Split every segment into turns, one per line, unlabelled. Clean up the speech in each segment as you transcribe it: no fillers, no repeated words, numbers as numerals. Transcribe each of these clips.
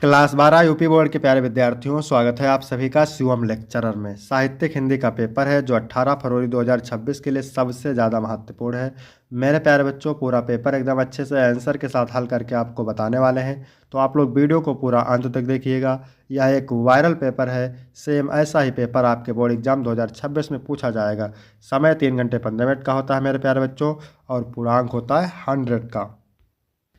Class 12 UP board के प्यारे विद्यार्थियों, स्वागत है आप सभी का शिवम लेक्चरर में। साहित्यिक हिंदी का पेपर है जो 18 फरवरी 2026 के लिए सबसे ज़्यादा महत्वपूर्ण है। मेरे प्यारे बच्चों, पूरा पेपर एकदम अच्छे से आंसर के साथ हल करके आपको बताने वाले हैं, तो आप लोग वीडियो को पूरा अंत तक देखिएगा। यह एक वायरल पेपर है। सेम ऐसा ही पेपर आपके बोर्ड एग्जाम 2026 में पूछा जाएगा। समय 3 घंटे 15 मिनट का होता है मेरे प्यारे बच्चों, और पूर्णांक होता है 100 का।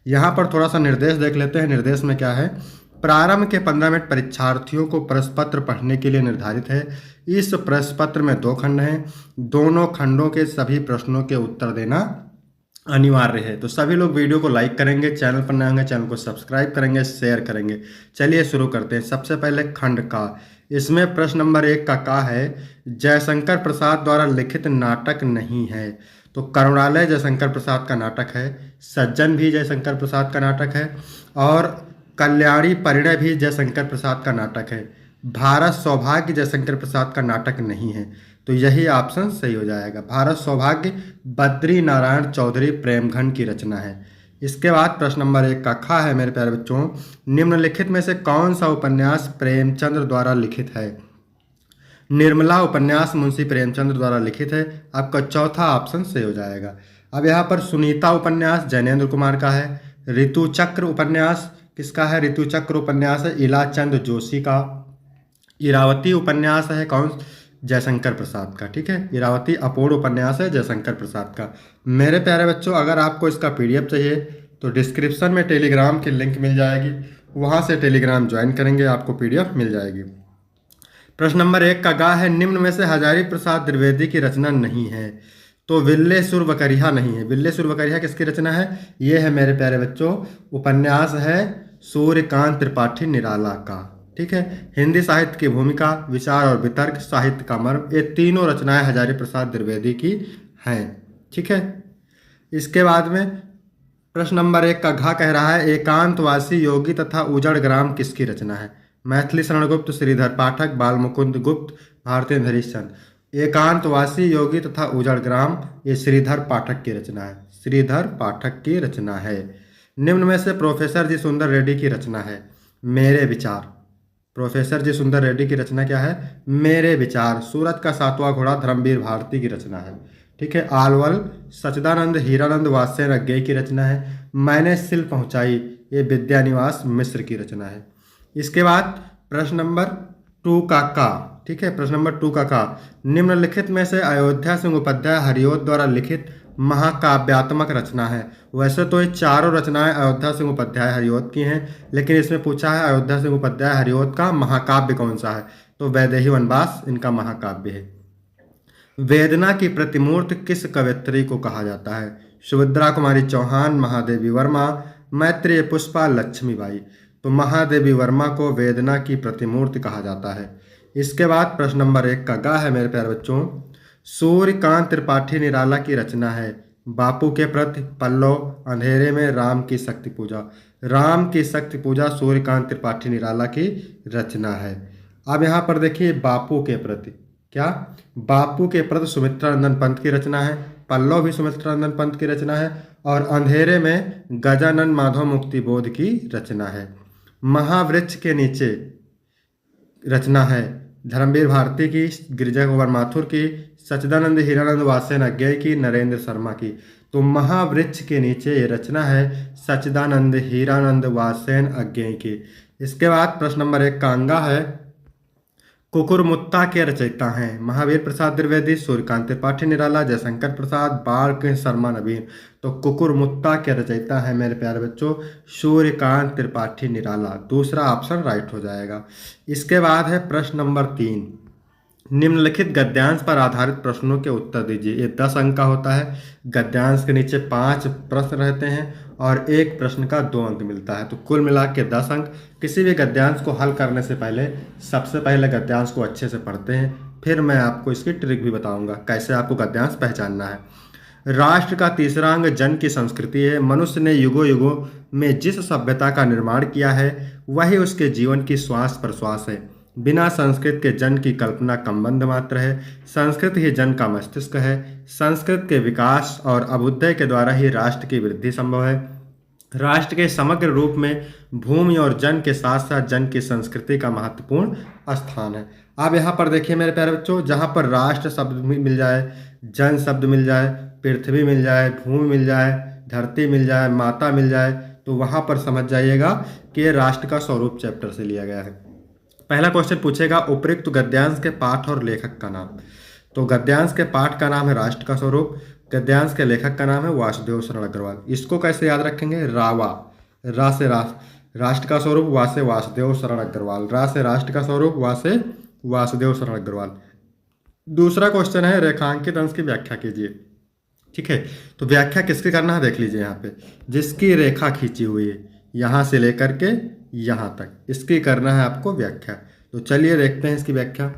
यहाँ पर थोड़ा सा निर्देश देख लेते हैं। निर्देश में क्या है? प्रारंभ के 15 मिनट परीक्षार्थियों को प्रश्न पत्र पढ़ने के लिए निर्धारित है। इस प्रश्न पत्र में 2 खंड हैं। दोनों खंडों के सभी प्रश्नों के उत्तर देना अनिवार्य है। तो सभी लोग वीडियो को लाइक करेंगे, चैनल पर नए होंगे चैनल को सब्सक्राइब करेंगे, शेयर करेंगे। चलिए शुरू करते हैं। सबसे पहले खंड का, इसमें प्रश्न नंबर 1 का है, जयशंकर प्रसाद द्वारा लिखित नाटक नहीं है। तो करुणालय जयशंकर प्रसाद का नाटक है, सज्जन भी जयशंकर प्रसाद का नाटक है, और कल्याणी परिणय भी जयशंकर प्रसाद का नाटक है। भारत सौभाग्य जयशंकर प्रसाद का नाटक नहीं है। तो यही ऑप्शन सही हो जाएगा। भारत सौभाग्य बद्री नारायण चौधरी प्रेमघन की रचना है। इसके बाद प्रश्न नंबर 1 का खा है मेरे प्यारे बच्चों, निम्नलिखित में से कौन सा उपन्यास प्रेमचंद्र द्वारा लिखित है? निर्मला उपन्यास मुंशी प्रेमचंद्र द्वारा लिखित है। आपका चौथा ऑप्शन सही हो जाएगा। अब यहाँ पर सुनीता उपन्यास जैनेन्द्र कुमार का है। ऋतुचक्र उपन्यास किसका है? ऋतुचक्र उपन्यास है इलाचंद जोशी का। इरावती उपन्यास है कौन? जयशंकर प्रसाद का। ठीक है, इरावती अपूर्ण उपन्यास है जयशंकर प्रसाद का। मेरे प्यारे बच्चों, अगर आपको इसका PDF चाहिए तो डिस्क्रिप्शन में टेलीग्राम की लिंक मिल जाएगी, वहाँ से टेलीग्राम ज्वाइन करेंगे, आपको PDF मिल जाएगी। प्रश्न नंबर 1 का गा है, निम्न में से हजारी प्रसाद द्विवेदी की रचना नहीं है। तो विल्ले सुर वकरिहा नहीं है। विल्ले सुर वकरिहा किसकी रचना है? ये है मेरे प्यारे बच्चों, उपन्यास है सूर्यकांत त्रिपाठी निराला का। ठीक है, हिंदी साहित्य की भूमिका, विचार और वितर्क, साहित्य का मर्म, ये तीनों रचनाएं हजारी प्रसाद द्विवेदी की हैं। ठीक है, इसके बाद में प्रश्न नंबर 1 का घा कह रहा है, एकांतवासी योगी तथा उजड़ ग्राम किसकी रचना है? मैथिली शरण गुप्त, श्रीधर पाठक, बालमुकुंद गुप्त, भारतेंद्र हरिश्चंद्र। एकांतवासी योगी तथा उजड़ ग्राम ये श्रीधर पाठक की रचना है। श्रीधर पाठक की रचना है। निम्न में से प्रोफेसर जी सुंदर रेड्डी की रचना है मेरे विचार। प्रोफेसर जी सुंदर रेड्डी की रचना क्या है? मेरे विचार। सूरत का 7वां घोड़ा धर्मवीर भारती की रचना है। ठीक है, आलवल सच्चिदानंद हीरानंद वात्स्ययन अज्ञेय की रचना है। मैंने सिल पहुंचाई ये विद्यानिवास मिश्र की रचना है। इसके बाद प्रश्न नंबर 2 का। ठीक है, प्रश्न नंबर 2 का निम्नलिखित में से अयोध्या सिंह उपाध्याय हरिओत द्वारा लिखित महाकाव्यात्मक रचना है। वैसे तो ये चारों रचनाएं अयोध्या सिंह उपाध्याय हरिओत की हैं, लेकिन इसमें पूछा है अयोध्या सिंह उपाध्याय हरिओत का महाकाव्य कौन सा है? तो वैदेही वनवास इनका महाकाव्य है। वेदना की प्रतिमूर्ति किस कवयित्री को कहा जाता है? सुभद्रा कुमारी चौहान, महादेवी वर्मा, मैत्रेय पुष्पा, लक्ष्मीबाई। तो महादेवी वर्मा को वेदना की प्रतिमूर्ति कहा जाता है। इसके बाद प्रश्न नंबर 1 का गा है मेरे प्यारे बच्चों, सूर्यकांत त्रिपाठी निराला की रचना है बापू के प्रति, पल्लव, अंधेरे में, राम की शक्ति पूजा। राम की शक्ति पूजा सूर्यकांत त्रिपाठी निराला की रचना है। अब यहाँ पर देखिए, बापू के प्रति क्या? बापू के प्रति सुमित्रा नंदन पंत की रचना है। पल्लव भी सुमित्रा नंदन पंत की रचना है, और अंधेरे में गजानन माधव मुक्ति बोध की रचना है। महावृक्ष के नीचे रचना है धर्मवीर भारती की, गिरिजा कुमार माथुर की, सच्चिदानंद हीरानंद वात्स्ययन अज्ञेय की, नरेंद्र शर्मा की। तो महावृक्ष के नीचे ये रचना है सच्चिदानंद हीरानंद वात्स्ययन अज्ञेय की। इसके बाद प्रश्न नंबर 1 का अंगा है, कुकुरमुत्ता के रचयिता हैं महावीर प्रसाद द्विवेदी, सूर्यकांत त्रिपाठी निराला, जयशंकर प्रसाद, बाल शर्मा नवीन। तो कुकुरमुत्ता के रचयिता है मेरे प्यारे बच्चों सूर्यकांत त्रिपाठी निराला। दूसरा ऑप्शन राइट हो जाएगा। इसके बाद है प्रश्न नंबर 3, निम्नलिखित गद्यांश पर आधारित प्रश्नों के उत्तर दीजिए। ये 10 अंक का होता है। गद्यांश के नीचे 5 प्रश्न रहते हैं और एक प्रश्न का 2 अंक मिलता है, तो कुल मिला के 10 अंक। किसी भी गद्यांश को हल करने से पहले सबसे पहले गद्यांश को अच्छे से पढ़ते हैं, फिर मैं आपको इसकी ट्रिक भी बताऊंगा कैसे आपको गद्यांश पहचानना है। राष्ट्र का तीसरा अंग जन की संस्कृति है। मनुष्य ने युगों युगों में जिस सभ्यता का निर्माण किया है वही उसके जीवन की श्वास प्रश्वास है। बिना संस्कृत के जन की कल्पना कमबंध मात्र है। संस्कृत ही जन का मस्तिष्क है। संस्कृत के विकास और अभ्युदय के द्वारा ही राष्ट्र की वृद्धि संभव है। राष्ट्र के समग्र रूप में भूमि और जन के साथ साथ जन की संस्कृति का महत्वपूर्ण स्थान है। अब यहाँ पर देखिए मेरे प्यारे बच्चों, जहाँ पर राष्ट्र शब्द मिल जाए, जन शब्द मिल जाए, पृथ्वी मिल जाए, भूमि मिल जाए, धरती मिल जाए, माता मिल जाए, तो वहाँ पर समझ जाइएगा कि ये राष्ट्र का स्वरूप चैप्टर से लिया गया है। पहला क्वेश्चन पूछेगा उपयुक्त गद्यांश के पाठ और लेखक का नाम। तो गद्यांश के पाठ का नाम है राष्ट्र का स्वरूप, गद्यांश के लेखक का नाम है वासुदेव शरण अग्रवाल। इसको कैसे याद रखेंगे? रावा, रा से राष्ट्र का स्वरूप, वा से वासुदेव शरण अग्रवाल, रा से राष्ट्र का स्वरूप, वा से वासुदेव शरण अग्रवाल। दूसरा क्वेश्चन है रेखांकित अंश की व्याख्या कीजिए। ठीक है, तो व्याख्या किसकी करना है देख लीजिए यहाँ पे, जिसकी रेखा खींची हुई है यहाँ से लेकर के यहाँ तक, इसकी करना है आपको व्याख्या। तो चलिए देखते हैं इसकी व्याख्या।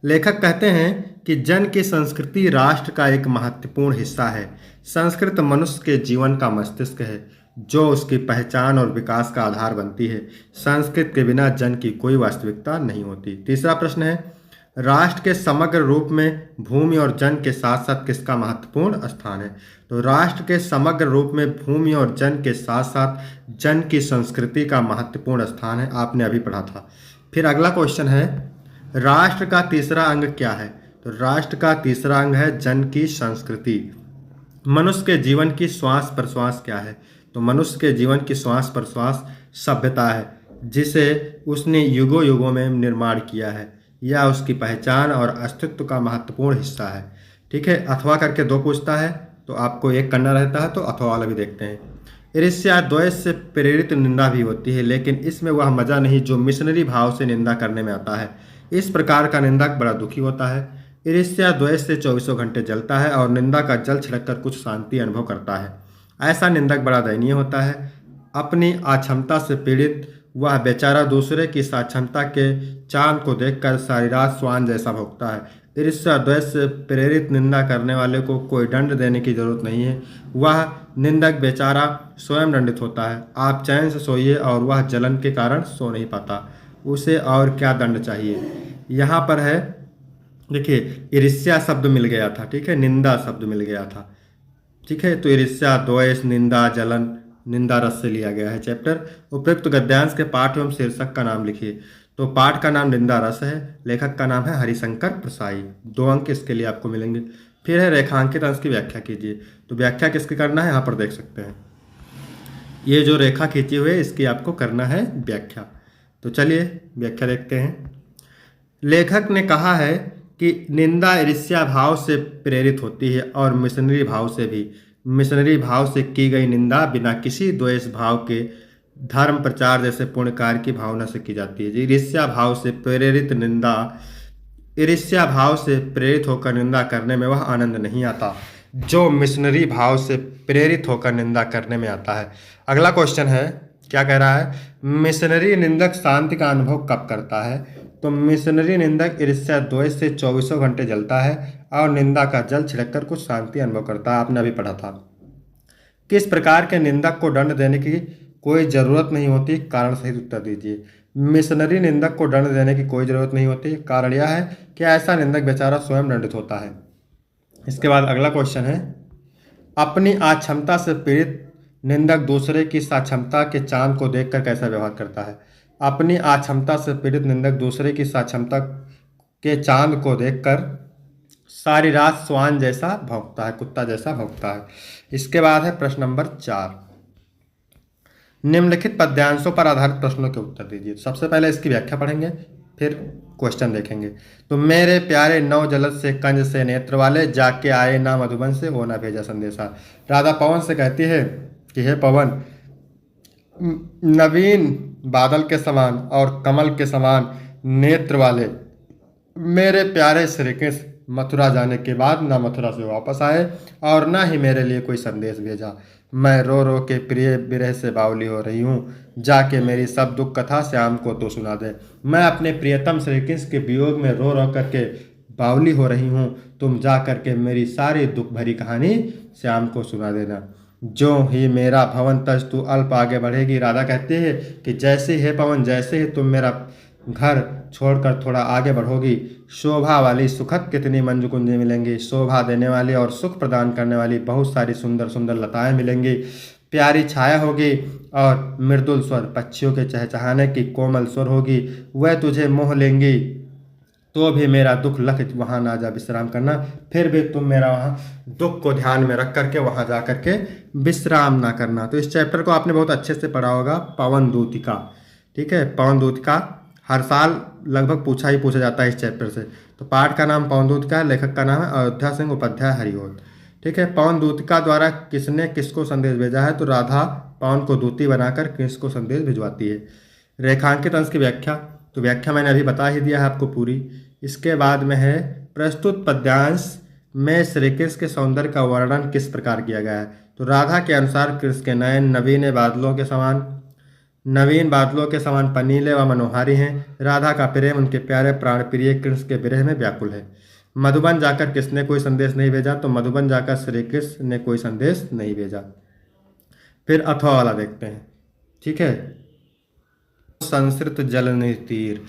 लेखक कहते हैं कि जन की संस्कृति राष्ट्र का एक महत्वपूर्ण हिस्सा है। संस्कृत मनुष्य के जीवन का मस्तिष्क है जो उसकी पहचान और विकास का आधार बनती है। संस्कृत के बिना जन की कोई वास्तविकता नहीं होती। तीसरा प्रश्न है राष्ट्र के समग्र रूप में भूमि और जन के साथ साथ किसका महत्वपूर्ण स्थान है? तो राष्ट्र के समग्र रूप में भूमि और जन के साथ साथ जन की संस्कृति का महत्वपूर्ण स्थान है, आपने अभी पढ़ा था। फिर अगला क्वेश्चन है राष्ट्र का तीसरा अंग क्या है? तो राष्ट्र का तीसरा अंग है जन की संस्कृति। मनुष्य के जीवन की श्वास प्रश्वास क्या है? तो मनुष्य के जीवन की श्वास प्रश्वास सभ्यता है, जिसे उसने युगों युगों में निर्माण किया है। यह उसकी पहचान और अस्तित्व का महत्वपूर्ण हिस्सा है। ठीक है, अथवा करके दो पूछता है तो आपको एक करना रहता है, तो अथवा वाला भी देखते हैं। ईर्ष्या द्वेष से प्रेरित निंदा भी होती है, लेकिन इसमें वह मजा नहीं जो मिशनरी भाव से निंदा करने में आता है। इस प्रकार का निंदक बड़ा दुखी होता है। ईर्ष्या द्वेष से 24 घंटे जलता है और निंदा का जल छिड़ककर कुछ शांति अनुभव करता है। ऐसा निंदक बड़ा दयनीय होता है। अपनी अक्षमता से पीड़ित वह बेचारा दूसरे की सक्षमता के चांद को देखकर सारी रात स्वान जैसा भोगता है। ईर्ष्या द्वेष से प्रेरित निंदा करने वाले को कोई दंड देने की जरूरत नहीं है, वह निंदक बेचारा स्वयं दंडित होता है। आप चैन से सोइए और वह जलन के कारण सो नहीं पाता, उसे और क्या दंड चाहिए। यहाँ पर है देखिए ईर्ष्या शब्द मिल गया था, ठीक है, निंदा शब्द मिल गया था। ठीक है, तो ईर्ष्या द्वेष निंदा जलन निंदा रस से लिया गया है चैप्टर। उपयुक्त गद्यांश के पाठ एवं शीर्षक का नाम लिखिए। तो पाठ का नाम निंदा रस है, लेखक का नाम है हरिशंकर प्रसाई। 2 अंक इसके लिए आपको मिलेंगे। फिर है रेखांकित अंश की व्याख्या कीजिए। तो व्याख्या किसकी करना है यहाँ पर देख सकते हैं, ये जो रेखा खींची हुई है इसकी आपको करना है व्याख्या। तो चलिए व्याख्या देखते हैं। लेखक ने कहा है कि निंदा ईर्ष्या भाव से प्रेरित होती है और मिशनरी भाव से भी। मिशनरी भाव से की गई निंदा बिना किसी द्वेष भाव के धर्म प्रचार जैसे पुण्य कार्य की भावना से की जाती है। ईर्ष्या भाव से प्रेरित निंदा, ईर्ष्या भाव से प्रेरित होकर निंदा करने में वह आनंद नहीं आता जो मिशनरी भाव से प्रेरित होकर निंदा करने में आता है। अगला क्वेश्चन है, क्या कह रहा है? मिशनरी निंदक शांति का अनुभव कब करता है? तो मिशनरी निंदक ईर्ष्या द्वेष से 24 घंटे जलता है और निंदा का जल छिड़ककर कुछ शांति अनुभव करता है, आपने अभी पढ़ा था। किस प्रकार के निंदक को दंड देने की कोई जरूरत नहीं होती? कारण सहित उत्तर दीजिए। मिशनरी निंदक को दंड देने की कोई जरूरत नहीं होती। कारण यह है कि ऐसा निंदक बेचारा स्वयं दंडित होता है। इसके बाद अगला क्वेश्चन है, अपनी अक्षमता से पीड़ित निंदक दूसरे की सक्षमता के चांद को देखकर कैसा व्यवहार करता है? अपनी अक्षमता से पीड़ित निंदक दूसरे की सक्षमता के चांद को देखकर सारी रात स्वान जैसा भौंकता है, कुत्ता जैसा भौंकता है। इसके बाद है प्रश्न नंबर 4, निम्नलिखित पद्यांशों पर आधारित प्रश्नों के उत्तर दीजिए। सबसे पहले इसकी व्याख्या पढ़ेंगे, फिर क्वेश्चन देखेंगे। तो मेरे प्यारे नौ जलद से कंज से नेत्र वाले, जाके आए ना मधुबन से वो ना भेजा संदेशा। राधा पवन से कहती है कि हे पवन, नवीन बादल के समान और कमल के समान नेत्र वाले मेरे प्यारे श्री कृष्ण मथुरा जाने के बाद ना मथुरा से वापस आए और ना ही मेरे लिए कोई संदेश भेजा। मैं रो रो के प्रिय विरह से बावली हो रही हूँ, जाके मेरी सब दुख कथा श्याम को तो सुना दे। मैं अपने प्रियतम श्री कृष्ण के वियोग में रो रो करके बावली हो रही हूँ, तुम जा करके मेरी सारी दुख भरी कहानी श्याम को सुना देना। जो ही मेरा भवन तज तू अल्प आगे बढ़ेगी। राधा कहती है कि जैसे हे पवन, जैसे ही तुम मेरा घर छोड़कर थोड़ा आगे बढ़ोगी, शोभा वाली सुखद कितनी मंजू कुंजी मिलेंगी। शोभा देने वाली और सुख प्रदान करने वाली बहुत सारी सुंदर सुंदर लताएं मिलेंगी। प्यारी छाया होगी और मृदुल स्वर, पक्षियों के चहचहाने की कोमल स्वर होगी। वह तुझे मोह लेंगी तो भी मेरा दुख लख वहाँ ना जा विश्राम करना, फिर भी तुम मेरा वहाँ दुख को ध्यान में रख करके वहाँ जा करके विश्राम ना करना। तो इस चैप्टर को आपने बहुत अच्छे से पढ़ा होगा, पवन दूतिका। ठीक है, पवन दूतिका हर साल लगभग पूछा जाता है इस चैप्टर से। तो पाठ का नाम पवन दूतिका है, लेखक का नाम है अयोध्या सिंह उपाध्याय हरिओत। ठीक है, पवन दूतिका द्वारा किसने किसको संदेश भेजा है? तो राधा पवन को दूती बनाकर किसको संदेश भिजवाती है? रेखांकित अंश की व्याख्या, तो व्याख्या मैंने अभी बता ही दिया है आपको पूरी। इसके बाद में है प्रस्तुत पद्यांश में श्री कृष्ण के सौंदर्य का वर्णन किस प्रकार किया गया है? तो राधा के अनुसार कृष्ण के नयन नवीन बादलों के समान पनीले व मनोहारी हैं। राधा का प्रेम उनके प्यारे प्राण प्रिय कृष्ण के विरह में व्याकुल है। मधुबन जाकर किसने कोई संदेश नहीं भेजा? तो मधुबन जाकर श्री कृष्ण ने कोई संदेश नहीं भेजा। फिर अथवा वाला देखते हैं। ठीक है, संस्कृत जल तीर।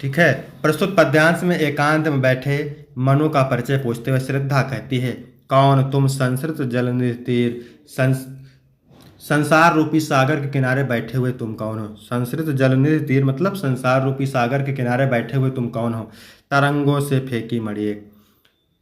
ठीक है, प्रस्तुत पद्यांश में एकांत में बैठे मनु का परिचय पूछते हुए श्रद्धा कहती है, कौन तुम संस्कृत जल तीर, संसार रूपी सागर के किनारे बैठे हुए तुम कौन हो? संस्कृत जल तीर मतलब संसार रूपी सागर के किनारे बैठे हुए तुम कौन हो? तरंगों से फेंकी मणि एक।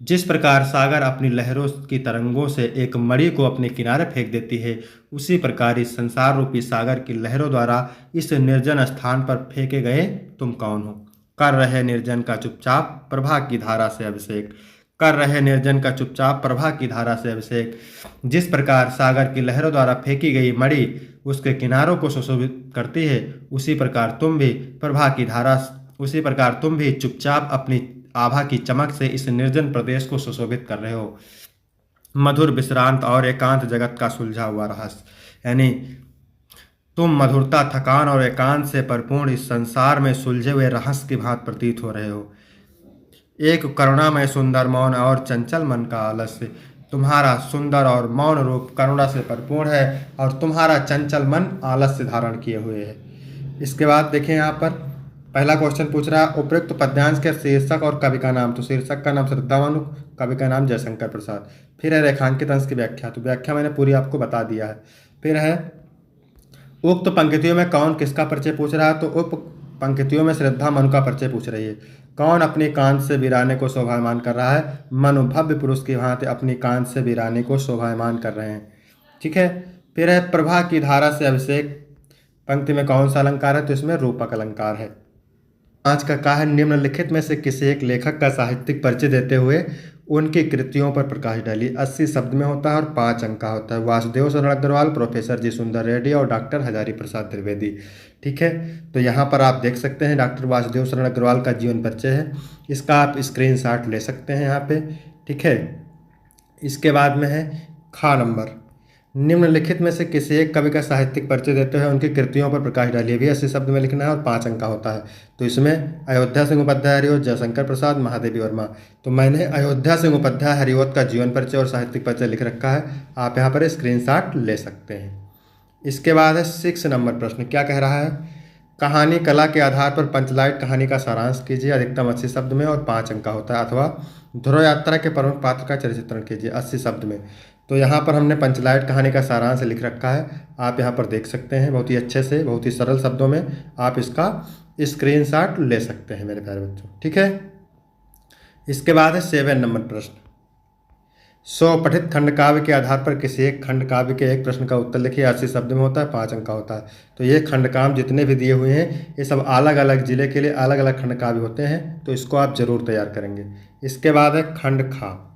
जिस प्रकार सागर अपनी लहरों की तरंगों से एक मणि को अपने किनारे फेंक देती है, उसी प्रकार इस संसार रूपी सागर की लहरों द्वारा इस निर्जन स्थान पर फेंके गए तुम कौन हो? कर रहे निर्जन का चुपचाप प्रभा की धारा से अभिषेक। कर रहे निर्जन का चुपचाप प्रभा की धारा से अभिषेक। जिस प्रकार सागर की लहरों द्वारा फेंकी गई मणि उसके किनारों को सुशोभित करती है, उसी प्रकार तुम भी चुपचाप अपनी आभा की चमक से इस निर्जन प्रदेश को सुशोभित कर रहे हो। मधुर विश्रांत और एकांत जगत का सुलझा हुआ रहस्य, यानी तुम मधुरता, थकान और एकांत से परिपूर्ण इस संसार में सुलझे हुए रहस्य की भांति प्रतीत हो रहे हो। एक करुणामय सुंदर मौन और चंचल मन का आलस्य। तुम्हारा सुंदर और मौन रूप करुणा से परिपूर्ण है और तुम्हारा चंचल मन आलस्य धारण किए हुए है। इसके बाद देखें, यहाँ पर पहला क्वेश्चन पूछ रहा है उपयुक्त पद्यांश के शीर्षक और कवि का नाम। तो शीर्षक का नाम श्रद्धामनु, कवि का नाम जयशंकर प्रसाद। फिर है रेखांकित अंश की व्याख्या, तो व्याख्या मैंने पूरी आपको बता दिया है। फिर है उक्त पंक्तियों में कौन किसका परिचय पूछ रहा है? तो उप पंक्तियों में श्रद्धा मनु का परिचय पूछ रही है। कौन अपनी कांत से वीराने को शोभायमान कर रहा है? मनु भव्य पुरुष की भांति अपनी कांत से वीराने को शोभायमान कर रहे हैं। ठीक है, फिर है प्रभा की धारा से अभिषेक पंक्ति में कौन सा अलंकार है? तो इसमें रूपक अलंकार है। आज का कहा है निम्नलिखित में से किसी एक लेखक का साहित्यिक परिचय देते हुए उनकी कृतियों पर प्रकाश डाली। 80 शब्द में होता है और 5 अंक का होता है। वासुदेव शरण अग्रवाल, प्रोफेसर जी सुंदर रेड्डी और डॉक्टर हजारी प्रसाद त्रिवेदी। ठीक है, तो यहाँ पर आप देख सकते हैं डॉक्टर वासुदेव शरण अग्रवाल का जीवन परिचय है। इसका आप स्क्रीनशॉट ले सकते हैं यहाँ पे। ठीक है, इसके बाद में है खा नंबर, निम्नलिखित में से किसी एक कवि का साहित्यिक परिचय देते हुए उनकी कृतियों पर प्रकाश डालिए। भी 80 शब्द में लिखना है और 5 अंक का होता है। तो इसमें अयोध्या सिंह उपाध्याय हरिओत, जयशंकर प्रसाद, महादेवी वर्मा। तो मैंने अयोध्या सिंह उपाध्याय हरिओत का जीवन परिचय और साहित्यिक परिचय लिख रखा है, आप यहाँ पर स्क्रीनशॉट ले सकते हैं। इसके बाद है 6 नंबर प्रश्न, क्या कह रहा है? कहानी कला के आधार पर पंचलाइट कहानी का सारांश कीजिए। अधिकतम 80 शब्द में और 5 अंक का होता है। अथवा ध्रुव यात्रा के प्रमुख पात्र का चरित्र चित्रण कीजिए 80 शब्द में। तो यहाँ पर हमने पंचलाइट कहानी का सारांश लिख रखा है, आप यहाँ पर देख सकते हैं। बहुत ही अच्छे से, बहुत ही सरल शब्दों में आप इसका स्क्रीनशॉट ले सकते हैं मेरे प्यारे बच्चों। ठीक है, इसके बाद है 7 नंबर प्रश्न, स्वपठित खंड काव्य के आधार पर किसी एक खंड काव्य के एक प्रश्न का उत्तर लिखिए। 80 शब्द में होता है, 5 अंक का होता है। तो ये खंड काव्य जितने भी दिए हुए हैं ये सब अलग अलग जिले के लिए अलग अलग खंड काव्य होते हैं, तो इसको आप जरूर तैयार करेंगे। इसके बाद है खंड खा।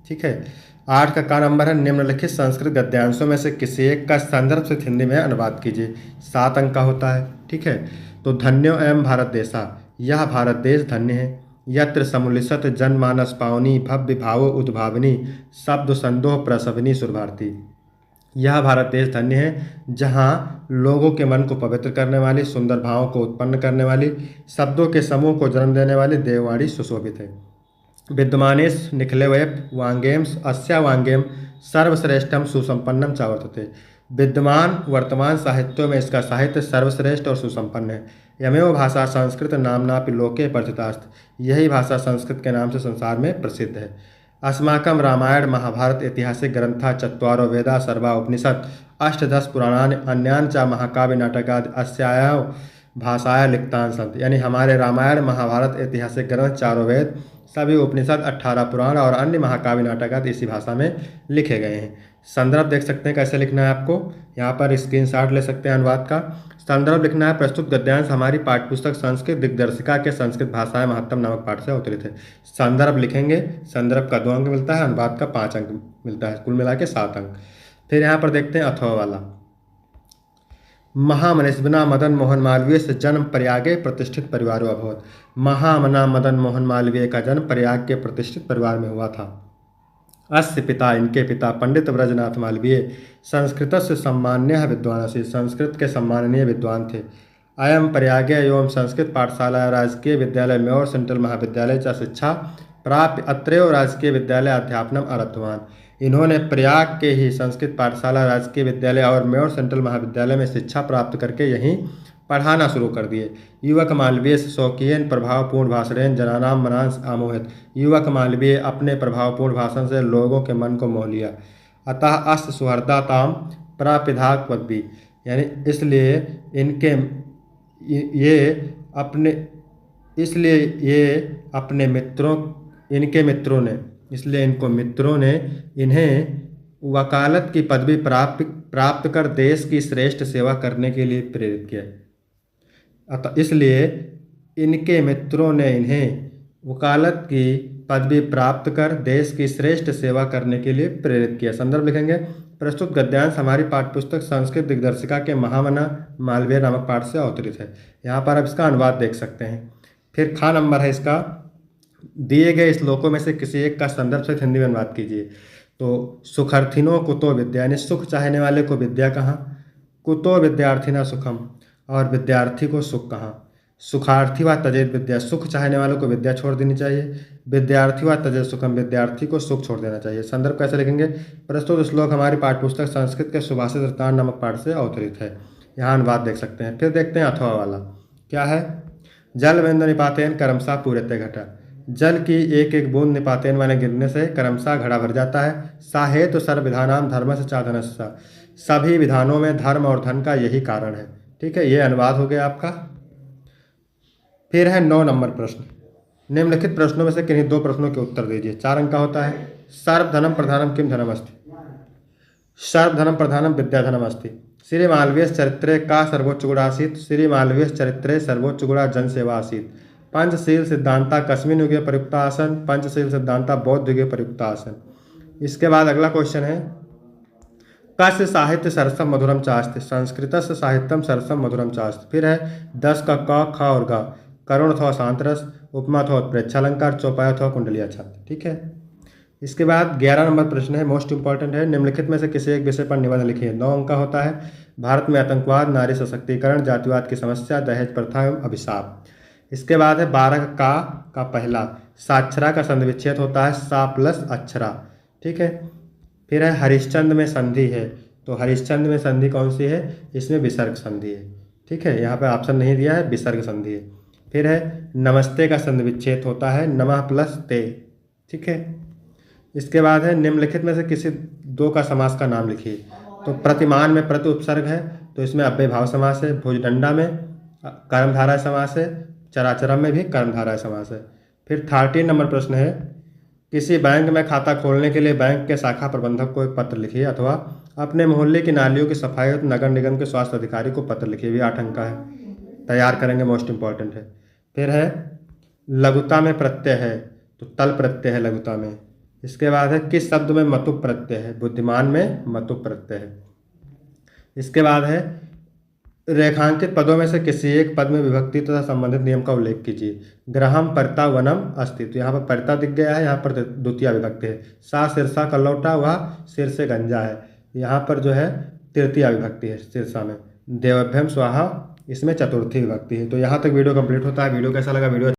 ठीक है, 8 का नंबर है निम्नलिखित संस्कृत गद्यांशों में से किसी एक का संदर्भ से हिंदी में अनुवाद कीजिए। 7 अंक का होता है। ठीक है, तो धन्यो एवं भारत देशा, यह भारत देश धन्य है। यत्र समुलिसत जनमानस पावनी, भव्य भावो उद्भावनी, शब्द संदोह प्रसवनी सुरभारती। यह भारत देश धन्य है जहाँ लोगों के मन को पवित्र करने वाली, सुंदर भावों को उत्पन्न करने वाली, शब्दों के समूह को जन्म देने वाली देववाणी सुशोभित है। विद्यमानेश निखिलवयप वांगेम अस्या वांगेम सर्वश्रेष्ठम सुसंपन्नम चावर्तते। विद्यमान वर्तमान साहित्यों में इसका साहित्य सर्वश्रेष्ठ और सुसंपन्न है। यमेव भाषा संस्कृत नामनापि लोके प्रथितास्थ, यही भाषा संस्कृत के नाम से संसार में प्रसिद्ध है। अस्माकं रामायण महाभारत ऐतिहासिक ग्रंथा चत्वारो वेदा सर्वा उपनिषद अष्टदश पुराणानि अन्यानि च महाकाव्य नाटकादि अस्याः भाषाया लिखतानि सन्ति। यानी हमारे रामायण महाभारत ऐतिहासिक ग्रंथ, चारों वेद, सभी उपनिषद, 18 पुराण और अन्य महाकाव्य नाटक आदि इसी भाषा में लिखे गए हैं। संदर्भ देख सकते हैं कैसे लिखना है आपको, यहाँ पर स्क्रीनशॉट ले सकते हैं अनुवाद का। संदर्भ लिखना है, प्रस्तुत गद्यांश हमारी पाठ्यपुस्तक संस्कृत दिग्दर्शिका के संस्कृत भाषा में महत्तम नामक पाठ से अवतरित है। संदर्भ लिखेंगे, संदर्भ का 2 अंक मिलता है, अनुवाद का 5 अंक मिलता है, कुल मिला के 7 अंक। फिर यहाँ पर देखते हैं अथवा वाला। महामनीषिणा मदन मोहन मालवीय से जन्म प्रयागे प्रतिष्ठित परिवारों अभवत। महामना मदन मोहन मालवीय का जन्म प्रयाग के प्रतिष्ठित परिवार में हुआ था। अस्य पिता, इनके पिता पंडित ब्रजनाथ मालवीय संस्कृत से सम्मान्य विद्वान से, संस्कृत के सम्माननीय विद्वान थे। अयम प्रयागे एवं संस्कृत पाठशाला राजकीय विद्यालय में और सेंट्रल महाविद्यालय च शिक्षा प्राप्त अत्रैव राजकीय विद्यालय अध्यापनम आरब्धवान। इन्होंने प्रयाग के ही संस्कृत पाठशाला राजकीय विद्यालय और मेयर सेंट्रल महाविद्यालय में शिक्षा प्राप्त करके यहीं पढ़ाना शुरू कर दिए। युवक मालवीय शौकीन प्रभावपूर्ण भाषण जनानाम मनांस आमोहित। युवक मालवीय अपने प्रभावपूर्ण भाषण से लोगों के मन को मोह लिया। अतः अस्त सुहृदाताम प्रापिधाक पदवी, यानी इसलिए इनको मित्रों ने इन्हें वकालत की पदवी प्राप्त कर देश की श्रेष्ठ सेवा करने के लिए प्रेरित किया। अतः इसलिए इनके मित्रों ने इन्हें वकालत की पदवी प्राप्त कर देश की श्रेष्ठ सेवा करने के लिए प्रेरित किया। संदर्भ लिखेंगे, प्रस्तुत गद्यांश हमारी पाठ्यपुस्तक संस्कृत दिग्दर्शिका के महामना मालवीय नामक पाठ से अवतरित है। यहाँ पर अब इसका अनुवाद देख सकते हैं। फिर खा नंबर है इसका, दिए गए श्लोकों में से किसी एक का संदर्भ से हिंदी में अनुवाद कीजिए। तो सुखार्थिनों कुतो विद्या, यानी सुख चाहने वाले को विद्या कहाँ, कुतो विद्यार्थिना सुखम, और विद्यार्थी को सुख कहाँ। सुखार्थी व तजेत विद्या, सुख चाहने वालों को विद्या छोड़ देनी चाहिए। विद्यार्थी व तजेत सुखम, विद्यार्थी को सुख छोड़ देना चाहिए। संदर्भ कैसे लिखेंगे, प्रस्तुत श्लोक हमारी पाठ्यपुस्तक संस्कृत के सुभाषित वृत्तांत नामक पाठ से अवतरित है। यहाँ अनुवाद देख सकते हैं। फिर देखते हैं अथवा वाला क्या है। जल बिंदु निपातेन करमसा पूरते घटा, जल की एक एक बूंद निपातेन माने गिरने से करमसा घड़ा भर जाता है। साहेतु सर्व विधानाम धर्म से चाधनस्सा, सभी विधानों में धर्म और धन का यही कारण है। ठीक है, ये अनुवाद हो गया आपका। फिर है 9 नंबर प्रश्न। निम्नलिखित प्रश्नों में से किन्हीं 2 प्रश्नों के उत्तर दीजिए। 4 अंक का होता है। सर्वधनम प्रधानम किम धनम अस्ति, सर्वधनम प्रधानम विद्याधनम अस्ति। श्री मालवीय चरित्रे का सर्वोच्च गुण आसीत्, श्री मालवीय चरित्रे सर्वोच्च गुण जनसेवा आसीत्। पंचशील सिद्धांता कस्मिन् युगे प्रयुक्ता आसन, पंचशील सिद्धांता बौद्ध युगे प्रयुक्ता आसन। इसके बाद अगला क्वेश्चन है, कस्य साहित्य सरसम मधुरम चास्ति, संस्कृत से साहित्यम सरसम मधुरम चास्ति। फिर है 10 का क, ख और ग, करुण अथवा शांत रस, उपमा अथवा प्रेक्षालंकार, चौपाई अथवा कुंडलिया छंद। ठीक है, इसके बाद 11 नंबर प्रश्न है, मोस्ट इंपॉर्टेंट है। निम्नलिखित में से किसी एक विषय पर निबंध लिखिए। 9 अंक का होता है। भारत में आतंकवाद, नारी सशक्तिकरण, जातिवाद की समस्या, दहेज प्रथा एवं अभिशाप। इसके बाद है 12 का पहला, साक्षरा का संधि विच्छेद होता है सा प्लस अक्षरा। ठीक है, फिर है हरिश्चंद्र में संधि है, तो हरिश्चंद्र में संधि कौन सी है, इसमें विसर्ग संधि है। ठीक है, यहाँ पे ऑप्शन नहीं दिया है, विसर्ग संधि है। फिर है नमस्ते का संधि विच्छेद होता है नमः प्लस ते। ठीक है, इसके बाद है निम्नलिखित में से किसी 2 का समास का नाम लिखिए। तो प्रतिमान में प्रति उपसर्ग है, तो इसमें अव्यय भाव समास है। भुजदंडा में कर्मधारय समास है। चराचरम में भी कर्मधारय समास है। फिर 13 नंबर प्रश्न है, किसी बैंक में खाता खोलने के लिए बैंक के शाखा प्रबंधक को एक पत्र लिखिए, अथवा अपने मोहल्ले की नालियों की सफाई और नगर निगम के स्वास्थ्य अधिकारी को पत्र लिखिए। भी 8 अंक का है, तैयार करेंगे, मोस्ट इंपॉर्टेंट है। फिर है लघुता में प्रत्यय है, तो तल प्रत्यय है लघुता में। इसके बाद है किस शब्द में मतुप प्रत्यय है, बुद्धिमान में मतुप प्रत्यय है। इसके बाद है रेखांकित पदों में से किसी एक पद में विभक्ति तथा संबंधित नियम का उल्लेख कीजिए। ग्रहम परता वनम अस्ति, तो यहाँ पर परता दिख गया है, यहाँ पर द्वितीय विभक्ति है। सा सिरसा कलौटा, वह सिर से गंजा है, यहाँ पर जो है तृतीय विभक्ति है सिरसा में। देवभ्यम स्वाहा, इसमें चतुर्थी विभक्ति है। तो यहाँ तक वीडियो कंप्लीट होता है। वीडियो कैसा लगा, वीडियो